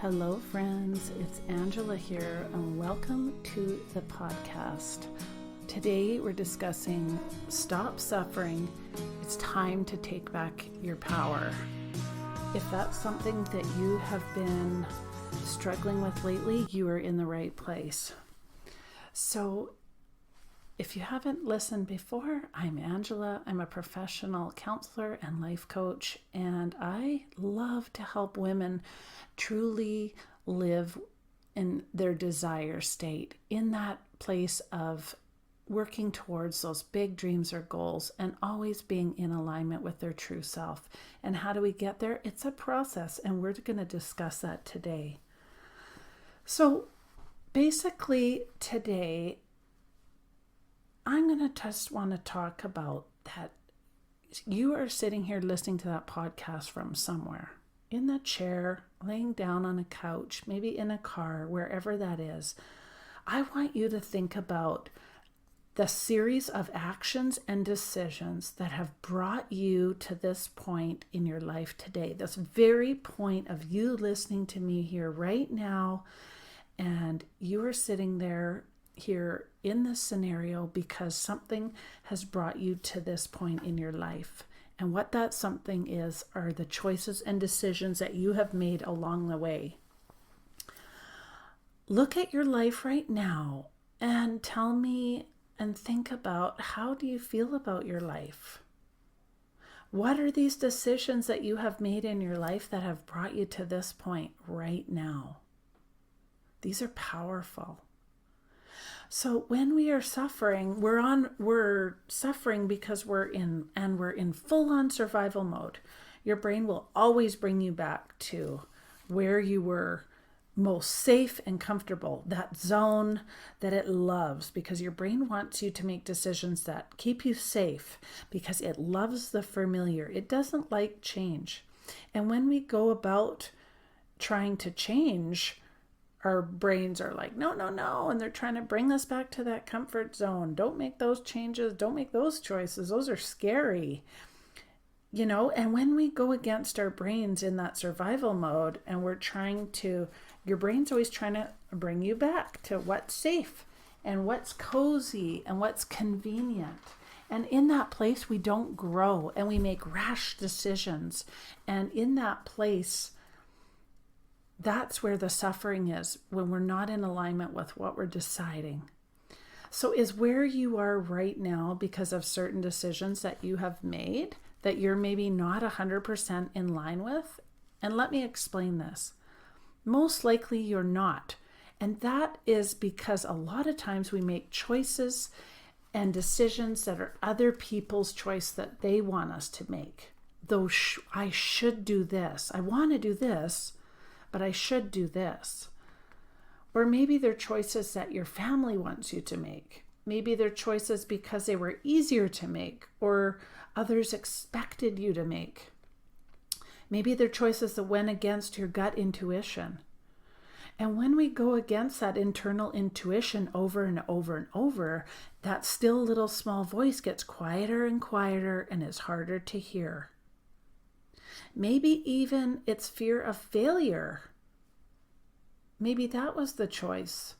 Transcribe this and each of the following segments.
Hello, friends. It's Angela here, and welcome to the podcast. Today, we're discussing Stop Suffering. It's time to take back your power. If that's something that you have been struggling with lately, you are in the right place. So, if you haven't listened before, I'm Angela. I'm a professional counselor and life coach, and I love to help women truly live in their desire state, in that place of working towards those big dreams or goals and always being in alignment with their true self. And how do we get there? It's a process, and we're going to discuss that today. So basically today, I'm going to just want to talk about that you are sitting here listening to that podcast from somewhere, in the chair, laying down on a couch, maybe in a car, wherever that is. I want you to think about the series of actions and decisions that have brought you to this point in your life today, this very point of you listening to me here right now, and you are sitting there here in this scenario because something has brought you to this point in your life. And what that something is are the choices and decisions that you have made along the way. Look at your life right now and tell me and think about, how do you feel about your life? What are these decisions that you have made in your life that have brought you to this point right now? These are powerful. So when we are suffering, we're suffering because we're in full-on survival mode. Your brain will always bring you back to where you were most safe and comfortable, that zone that it loves, because your brain wants you to make decisions that keep you safe because it loves the familiar. It doesn't like change. And when we go about trying to change, our brains are like, no, and they're trying to bring us back to that comfort zone. Don't make those changes. Don't make those choices. Those are scary. And when we go against our brains in that survival mode and your brain's always trying to bring you back to what's safe and what's cozy and what's convenient. And in that place, we don't grow and we make rash decisions. And in that place, that's where the suffering is, when we're not in alignment with what we're deciding. So is where you are right now because of certain decisions that you have made that you're maybe not 100% in line with? And let me explain this. Most likely you're not. And that is because a lot of times we make choices and decisions that are other people's choice that they want us to make. Though I should do this. I want to do this, but I should do this. Or maybe they're choices that your family wants you to make. Maybe they're choices because they were easier to make or others expected you to make. Maybe they're choices that went against your gut intuition. And when we go against that internal intuition over and over and over, that still little small voice gets quieter and quieter and is harder to hear. Maybe even it's fear of failure. Maybe that was the choice.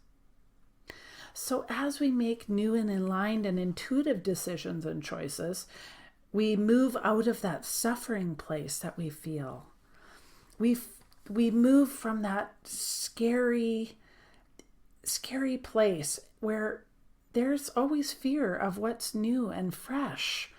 So as we make new and aligned and intuitive decisions and choices, we move out of that suffering place that we feel. We move from that scary place where there's always fear of what's new and fresh.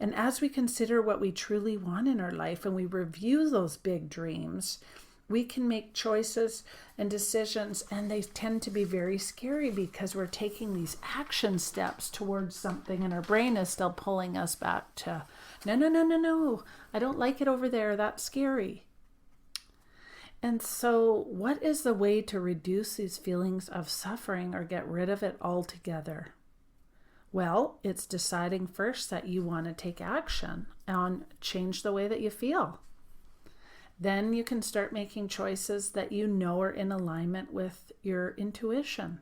And as we consider what we truly want in our life and we review those big dreams, we can make choices and decisions, and they tend to be very scary because we're taking these action steps towards something and our brain is still pulling us back to, no, I don't like it over there, that's scary. And so what is the way to reduce these feelings of suffering or get rid of it altogether? Well, it's deciding first that you want to take action and change the way that you feel. Then you can start making choices that you know are in alignment with your intuition,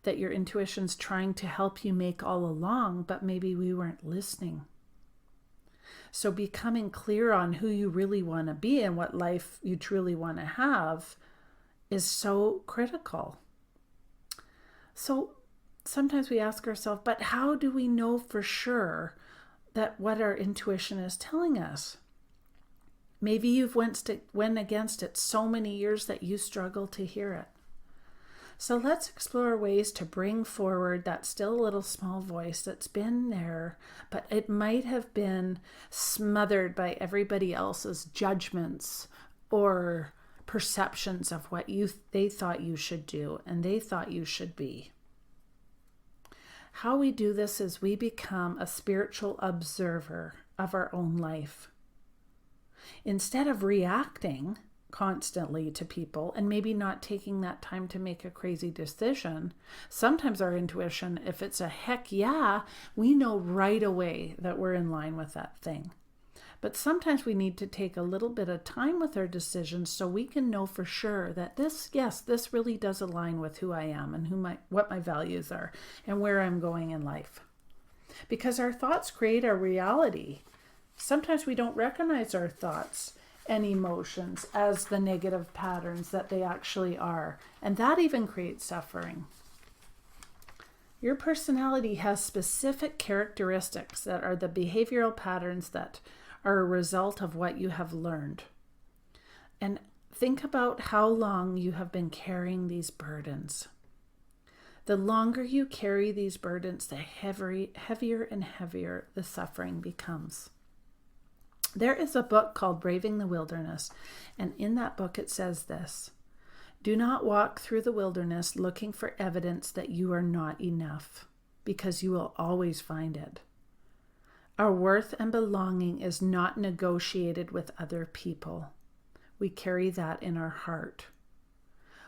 that your intuition's trying to help you make all along, but maybe we weren't listening. So becoming clear on who you really want to be and what life you truly want to have is so critical. So sometimes we ask ourselves, but how do we know for sure that what our intuition is telling us? Maybe you've went against it so many years that you struggle to hear it. So let's explore ways to bring forward that still little small voice that's been there, but it might have been smothered by everybody else's judgments or perceptions of what they thought you should do and they thought you should be. How we do this is we become a spiritual observer of our own life. Instead of reacting constantly to people and maybe not taking that time to make a crazy decision, sometimes our intuition, if it's a heck yeah, we know right away that we're in line with that thing. But sometimes we need to take a little bit of time with our decisions so we can know for sure that this really does align with who I am and what my values are and where I'm going in life. Because our thoughts create our reality. Sometimes we don't recognize our thoughts and emotions as the negative patterns that they actually are. And that even creates suffering. Your personality has specific characteristics that are the behavioral patterns that are a result of what you have learned. And think about how long you have been carrying these burdens. The longer you carry these burdens, the heavier and heavier the suffering becomes. There is a book called Braving the Wilderness, and in that book it says this: do not walk through the wilderness looking for evidence that you are not enough, because you will always find it. Our worth and belonging is not negotiated with other people. We carry that in our heart.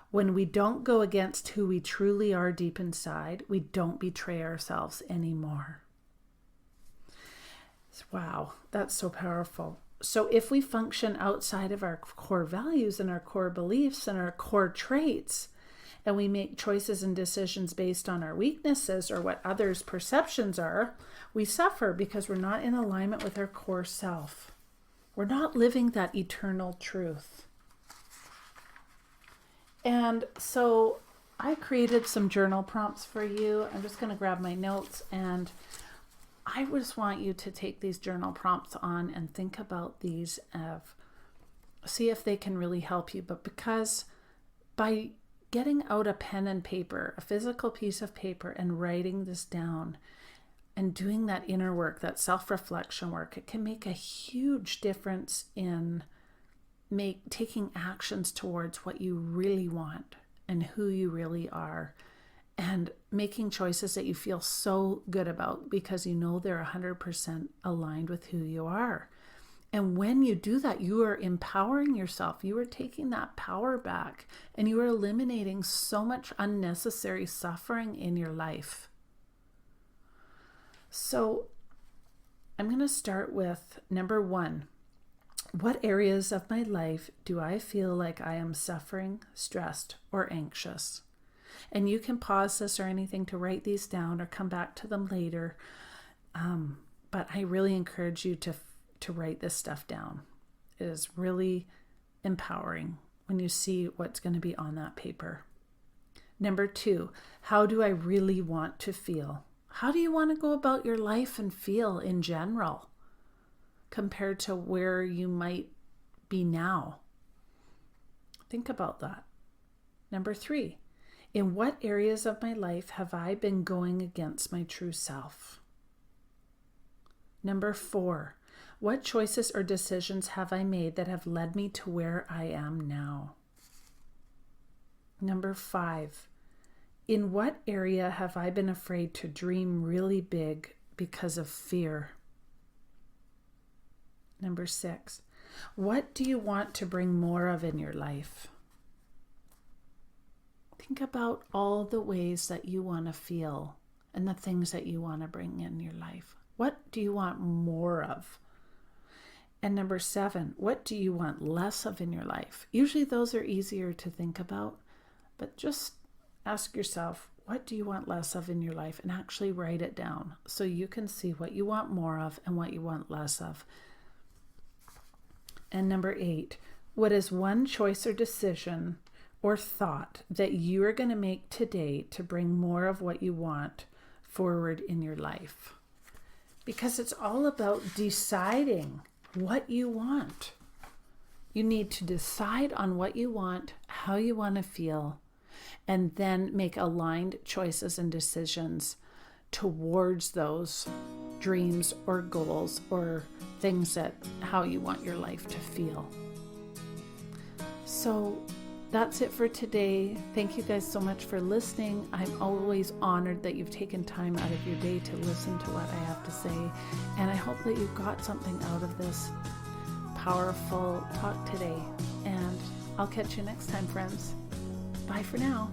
When we don't go against who we truly are deep inside, we don't betray ourselves anymore. Wow, that's so powerful. So if we function outside of our core values and our core beliefs and our core traits, and we make choices and decisions based on our weaknesses or what others' perceptions are, we suffer because we're not in alignment with our core self. We're not living that eternal truth. And so I created some journal prompts for you. I'm just going to grab my notes, and I just want you to take these journal prompts on and think about these, see if they can really help you. But because by getting out a pen and paper, a physical piece of paper, and writing this down and doing that inner work, that self-reflection work, it can make a huge difference in taking actions towards what you really want and who you really are, and making choices that you feel so good about because you know they're 100% aligned with who you are. And when you do that, you are empowering yourself. You are taking that power back, and you are eliminating so much unnecessary suffering in your life. So I'm going to start with number 1. What areas of my life do I feel like I am suffering, stressed, or anxious? And you can pause this or anything to write these down or come back to them later. But I really encourage you to write this stuff down. It is really empowering when you see what's going to be on that paper. Number 2, how do I really want to feel? How do you want to go about your life and feel in general compared to where you might be now? Think about that. Number 3, in what areas of my life have I been going against my true self? Number 4, what choices or decisions have I made that have led me to where I am now? Number 5, in what area have I been afraid to dream really big because of fear? Number 6, what do you want to bring more of in your life? Think about all the ways that you want to feel and the things that you want to bring in your life. What do you want more of? And number 7, what do you want less of in your life? Usually those are easier to think about, but just ask yourself, What do you want less of in your life? And actually write it down so you can see what you want more of and what you want less of. And number 8, what is one choice or decision or thought that you are going to make today to bring more of what you want forward in your life? Because it's all about deciding what you want. You need to decide on what you want, how you want to feel, and then make aligned choices and decisions towards those dreams or goals or things that how you want your life to feel. So that's it for today. Thank you guys so much for listening. I'm always honored that you've taken time out of your day to listen to what I have to say. And I hope that you got something out of this powerful talk today. And I'll catch you next time, friends. Bye for now.